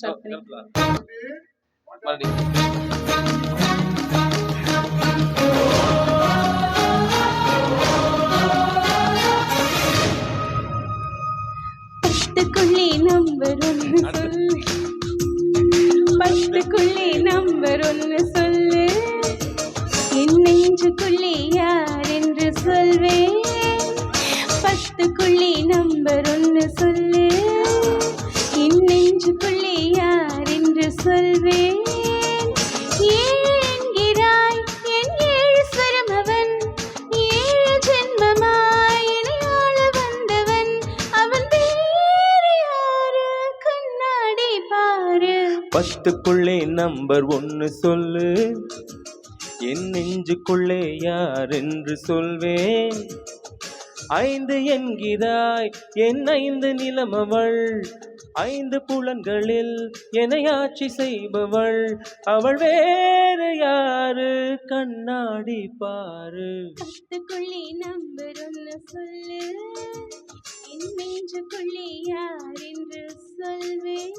Start பண்ணி பத்துக்குள்ளே number ஒன்று சொல்லு, பத்துக்குள்ளே நம்பர் ஒன்று சொல்லு, என் நெஞ்சுக்குள்ளே யார் என்று சொல்வேன். பத்துக்குள்ளே நம்பர் ஒன்று சொல்லு, என் நெஞ்சுக்குள்ளே யார் என்று சொல்வேன். ஏழு என்கிறாய் என் ஏழு ஸ்வரம் அவன், ஏழு ஜென்மமாய் என்னை ஆள வந்தவன், அவன் வேறு யாரு கண்ணாடி பாரு. பத்துக்குள்ளே நம்பர் ஒன்று சொல்லு, என் நெஞ்சுக்குள்ளே யார் என்று சொல்வேன். ஐந்து என்கிறாய் என் ஐந்து நிலமவள், ஐந்து புலன்களில் என்னை ஆட்சி செய்பவள், அவள் வேறு யாரு கண்ணாடி பாரு. பத்துக்குள்ளே நம்பர் ஒன்று சொல்லு, என் நெஞ்சுக்குள்ளே யார் என்று சொல்வேன்.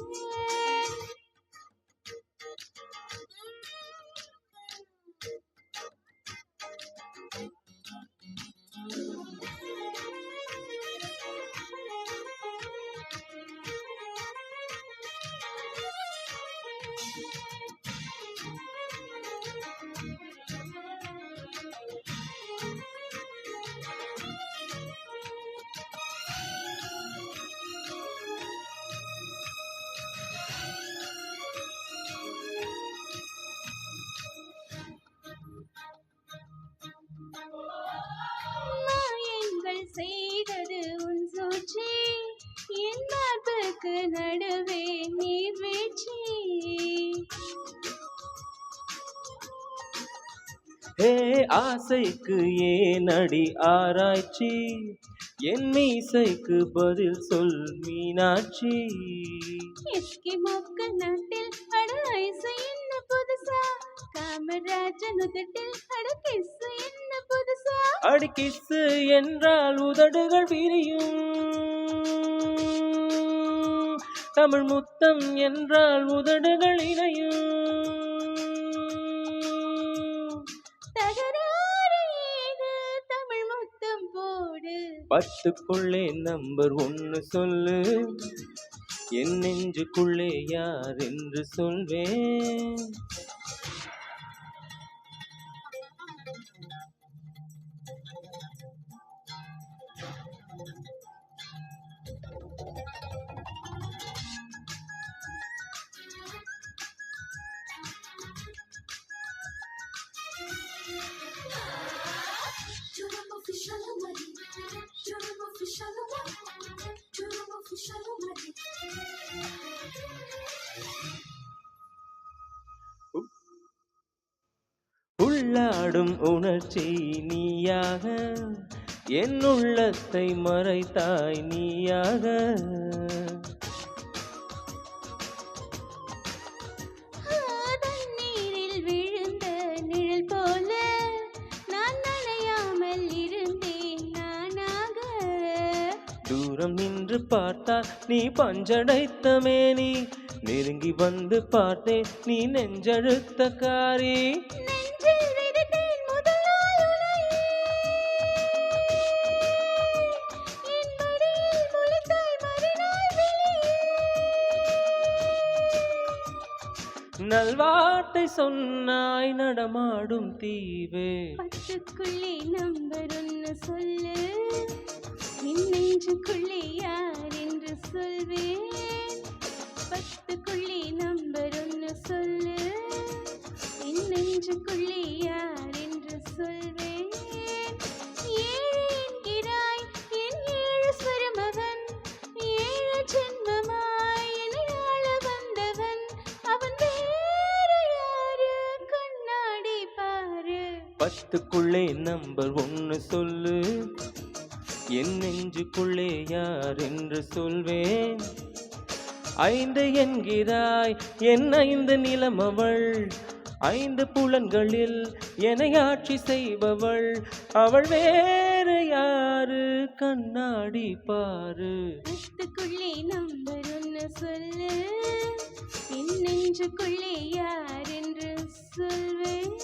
மாயங்கள் செய்தது உன் சூழ்ச்சி, என் மார்புக்கு நடுவே நீர் வீழ்ச்சி. ஹே ஆசைக்கு ஏனடி ஆராய்ச்சி, என் மீசைக்கு பதில் சொல் மீனாட்சி. எஸ்கிமோக்கள் நாட்டில் அட ஐசு என்ன புதுசா, காமராஜன் உதட்டில் அட கிஸ்ஸு என்ன புதுசா. அடி கிஸ்ஸு என்றால் உதடுகள் விரியும், தமிழ் முத்தம் என்றால் உதடுகள் இணையும். தகராறு ஏது தமிழ் முத்தம் போடு. பத்துக்குள்ளே நம்பர் ஒன்று சொல்லு, என் நெஞ்சுக்குள்ளே யார் என்று சொல்வேன். உள்ளாடும் உணர்ச்சி நீயாக, என் உள்ளத்தை மறைத்தாய் நீயாக. தண்ணீரில் விழுந்த நிழல் போல நான் நனையாமல் இருந்தேன் நானாக. தூரம் நின்று பார்த்தால் நீ பஞ்சடைத்த மேனி, நெருங்கி வந்து பார்த்தேன் நீ நெஞ்சழுத்த காரி. நெஞ்சில் விதைத்தேன் முதல் நாள் உனையே, என் மடியில் முளைத்தாய் மறுநாள் வெளியே. நல்வார்த்தை சொன்னாய் நடமாடும் தீவே. பத்துக்குள்ளே நம்பர் ஒன்று சொல்லு, என் நெஞ்சுக்குள்ளே யார் என்று சொல்வேன். பத்துக்குள்ளே நம்பர் ஒன்று சொல்லு, என் நெஞ்சுக்குள்ளே யார் என்று சொல்வேன். ஏழு என்கிறாய் என் ஏழு ஸ்வரம் அவன், ஏழு ஜென்மமாய் என்னை ஆள வந்தவன், அவன் வேறு யாரு கண்ணாடி பாரு. பத்துக்குள்ளே நம்பர் ஒன்று சொல்லு, என் நெஞ்சுக்குள்ளே யார் என்று சொல்வேன். ஐந்து என்கிறாய் என் ஐந்து நிலமவள், ஐந்து புலன்களில் என்னை ஆட்சி செய்பவள், அவள் வேறு யாரு கண்ணாடி பாரு. பத்துக்குள்ளே நம்பர் ஒன்று என்ன சொல்லு, என் நெஞ்சுக்குள்ளே யார் என்று சொல்வேன்.